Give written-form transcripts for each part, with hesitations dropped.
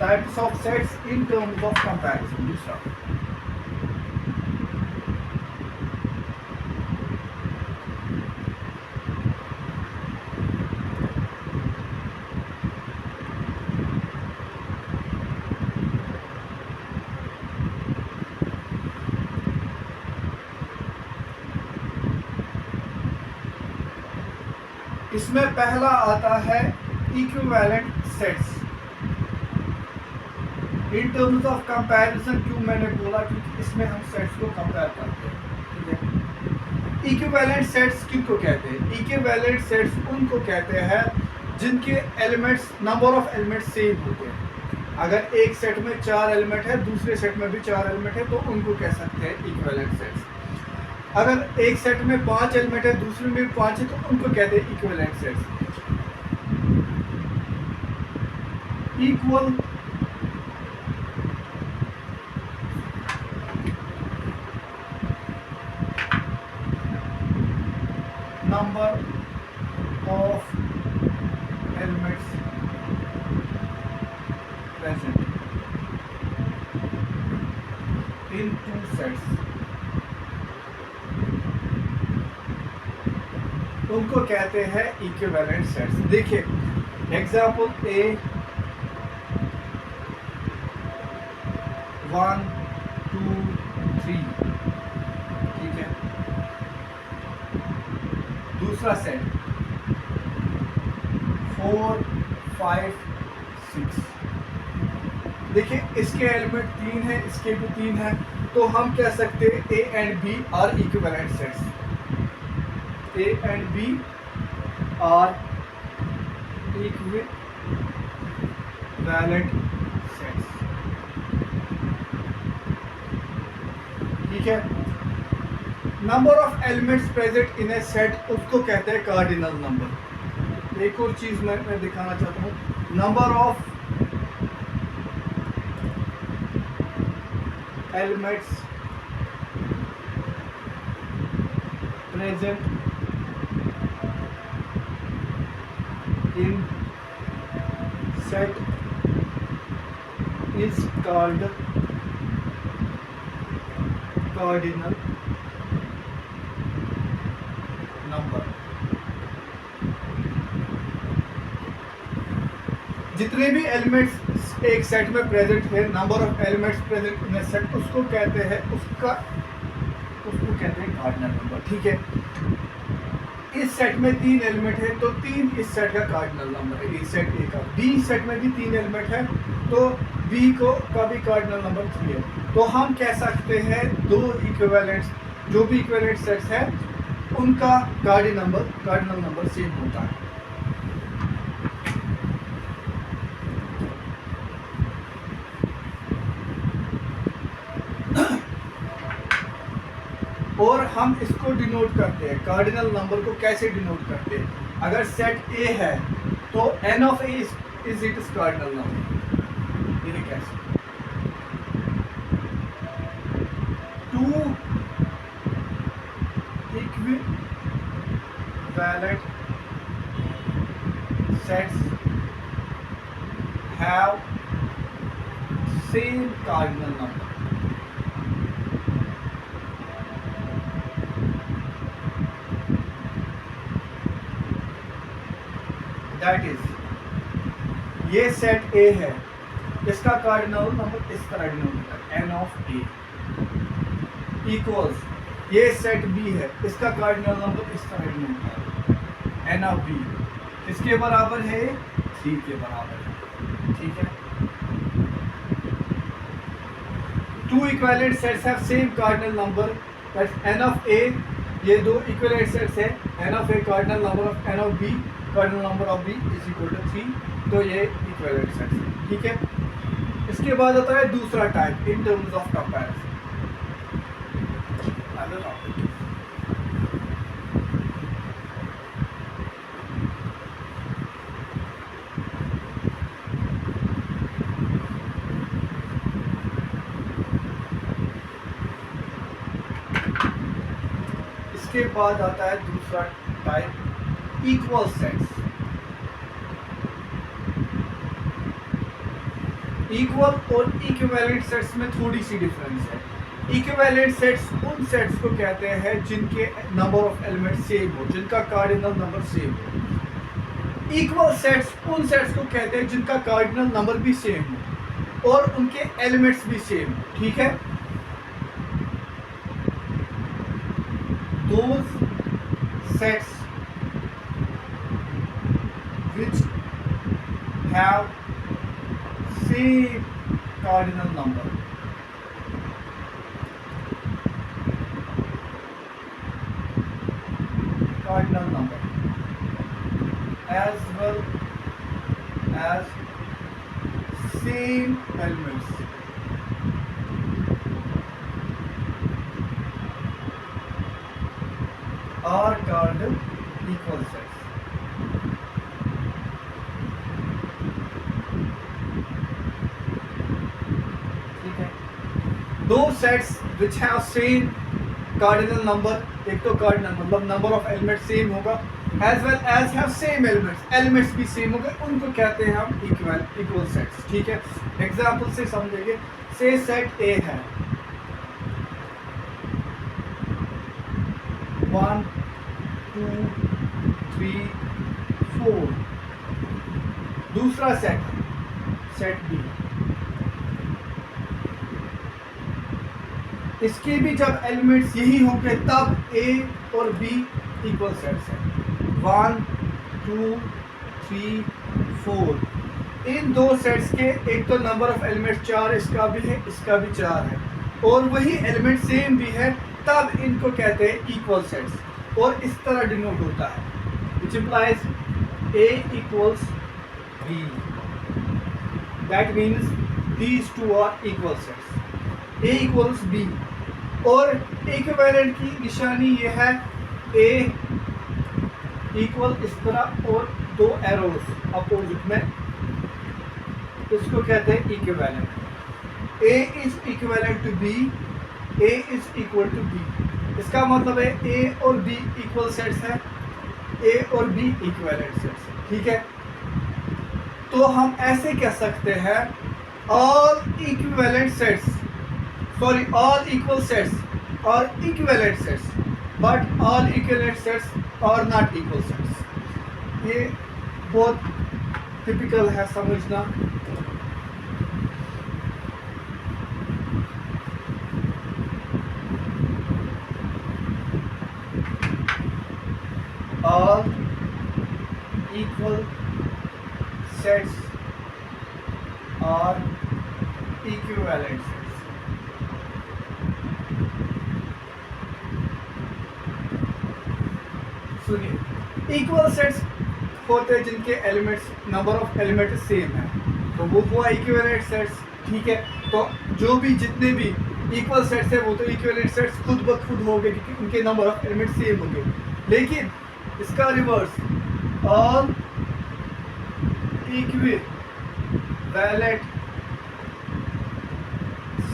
Types of sets in terms of comparison. दूसरा, इसमें पहला आता है equivalent sets in terms of comparison. क्यों मैंने बोला, क्योंकि इसमें हम सेट्स को कंपेयर करते हैं, ठीक है। इक्विवेलेंट सेट्स किनको कहते हैं? इक्विवेलेंट सेट्स उनको कहते हैं जिनके elements, number of elements same होते हैं। अगर एक सेट में 4 एलिमेंट है, दूसरे सेट में भी 4 एलिमेंट है, तो उनको कह सकते हैं इक्विवेलेंट सेट्स। अगर एक सेट में 5 एलिमेंट है, दूसरे में भी 5 है, तो उनको कहते हैं equivalent sets. Equal number of elements present in two sets, उनको कहते हैं इक्विवेलेंट सेट्स। देखिए एग्जाम्पल ए 1 2 3, ठीक है। दूसरा सेट 4 5 6। देखिए इसके एलिमेंट 3 है, इसके भी 3 है, तो हम कह सकते हैं A and B are equivalent sets. A and B are equivalent sets, ठीक है। Number of elements present in a set, उसको कहते हैं कार्डिनल नंबर। एक और चीज मैं दिखाना चाहता हूँ, number of elements present in set is called cardinal number. जितने भी एलिमेंट्स एक सेट में प्रेजेंट है, number of elements present in a set, उसको कहते हैं कार्डिनल नंबर, ठीक है। इस सेट में 3 एलिमेंट है, तो 3 इस सेट का कार्डिनल नंबर है, इस सेट ए का। बी सेट में भी 3 एलिमेंट है, तो बी का भी कार्डिनल नंबर 3 है। तो हम कह सकते हैं दो इक्विवेलेंट्स, जो भी इक्विवेलेंट सेट्स है, उनका कार्डिनल नंबर सेम होता है। और हम इसको डिनोट करते हैं, कार्डिनल नंबर को कैसे डिनोट करते हैं? अगर सेट ए है तो n of A is it's cardinal number. ये कैसे? 2 equivalent sets have same cardinal number. That is, ये सेट A है, इसका कार्डिनल नंबर इस तरह डिनोट होता है n ऑफ A इक्वल्स, ये सेट B है, इसका कार्डिनल नंबर इस तरह डिनोट होता है n ऑफ B, इसके बराबर है 3 के बराबर है, ठीक है। 2 equivalent sets have same cardinal number, that's n of A, ये दो इक्विवेलेंट सेट्स है, n of A cardinal number of n of B, cardinal number of B is equal to 3, तो ये इक्विवेलेंट सेट्स है, ठीक है। इसके बाद आता है दूसरा type in terms of comparison. इसके बाद आता है दूसरा टाइप इक्वल सेट्स। इक्वल और इक्विवेलेंट सेट्स में थोड़ी सी डिफरेंस है। इक्विवेलेंट सेट्स उन सेट्स को कहते हैं जिनके नंबर ऑफ एलिमेंट सेम हो, जिनका कार्डिनल नंबर सेम हो। इक्वल सेट्स उन सेट्स को कहते हैं जिनका कार्डिनल नंबर भी सेम हो और उनके एलिमेंट्स भी सेम हो। ठीक है, those sets which have same cardinal number as well as same elements are called equal sets. ठीक है, दो sets which have same cardinal number, एक तो cardinal मतलब नंबर ऑफ एलिमेंट सेम होगा, as well as have same elements, elements भी same होंगे, उनको कहते हैं हम इक्वल सेट्स। ठीक है, एग्जाम्पल से समझेंगे। से सेट ए है 1 2 3 4, दूसरा सेट बी, इसके भी जब एलिमेंट्स यही होंगे तब ए और बी इक्वल सेट्स हैं। 1 2 3 4, इन दो सेट्स के एक तो नंबर ऑफ एलिमेंट्स 4, इसका भी है, इसका भी 4 है, और वही एलिमेंट सेम भी है, तब इनको कहते हैं इक्वल सेट्स। और इस तरह डिनोट होता है, which implies A equals B, that means these two are equal sets, A equals B। और इक्विवेलेंट की निशानी ये है A इक्वल इस तरह और दो एरोस अपोजिट में, इसको कहते हैं equivalent. A is equivalent to B, A is equal to B, इसका मतलब है A और B इक्वल सेट्स हैं, A और B इक्विवेलेंट सेट्स हैं। ठीक है, तो हम ऐसे कह सकते हैं all equivalent sets, sorry, all equal sets are equivalent sets, but all equivalent sets are not equal sets। ये बहुत टिपिकल है समझना। all equal sets are equivalent sets। सुनिए, इक्वल सेट्स होते हैं जिनके elements number of element same है, तो वो हुआ इक्विवेलेंट सेट्स। ठीक है, तो जो भी जितने भी इक्वल सेट्स है वो तो इक्विवेलेंट सेट्स खुद ब खुद होंगे क्योंकि उनके नंबर ऑफ एलिमेंट सेम होंगे। लेकिन इसका reverse, all equivalent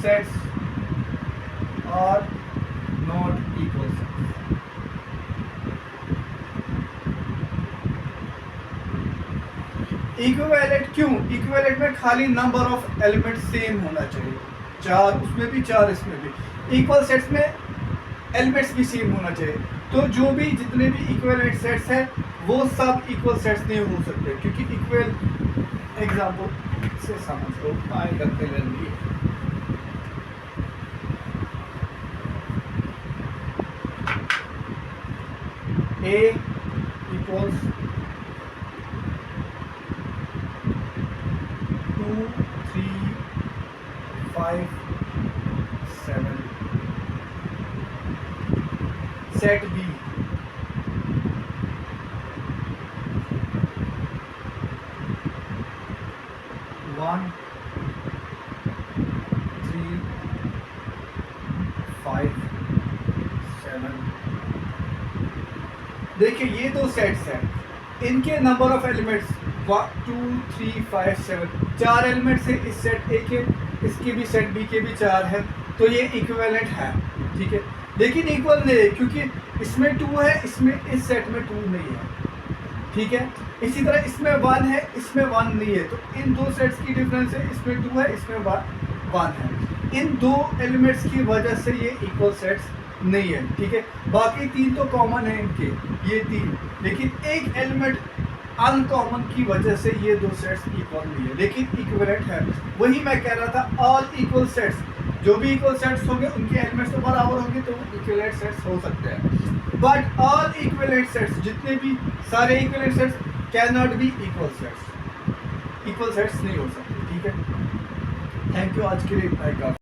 sets are not equal sets. Equivalent क्यों? इक्विवेलेंट में खाली नंबर ऑफ एलिमेंट सेम होना चाहिए, 4 उसमें भी 4 इसमें भी। इक्वल सेट्स में एलिमेंट्स भी सेम होना चाहिए, तो जो भी जितने भी इक्विवेलेंट सेट्स हैं वो सब इक्वल सेट्स नहीं हो सकते, क्योंकि इक्वल एग्जांपल से समझ लो, आए करते लेंगे। A equals 2 3 5 7, set B 1 3 5 7। देखिए ये दो सेट्स हैं, इनके नंबर ऑफ एलिमेंट्स 1 2 3 5 7, 4 एलिमेंट्स है इस सेट ए के, इसके भी सेट बी के भी 4 है, तो ये इक्विवेलेंट है। ठीक है, लेकिन इक्वल नहीं है क्योंकि इसमें 2 है, इसमें इस सेट में 2 नहीं है। ठीक है। इसी तरह इसमें 1 है, इसमें 1 नहीं है, तो इन दो सेट्स की डिफरेंस है, इसमें 2 है, इसमें 1 है। इन दो एलिमेंट्स की वजह से ये इक्वल सेट्स नहीं है, ठीक है। बाकी 3 तो कॉमन है इनके, ये 3, लेकिन एक एलिमेंट अनकॉमन की वजह से ये दो सेट्स इक्वल नहीं है, लेकिन इक्विवेलेंट है। वही मैं कह रहा था, ऑल इक्वल सेट्स, जो भी इक्वल सेट्स होंगे उनके एलिमेंट्स तो बराबर होंगे, तो इक्विवेलेंट सेट्स हो सकते हैं। बट ऑल इक्विवेलेंट सेट्स, जितने भी सारे equivalent sets can not be equal sets, equal sets नहीं हो सकते, ठीक है। थैंक यू, आज के लिए इतना ही काफी।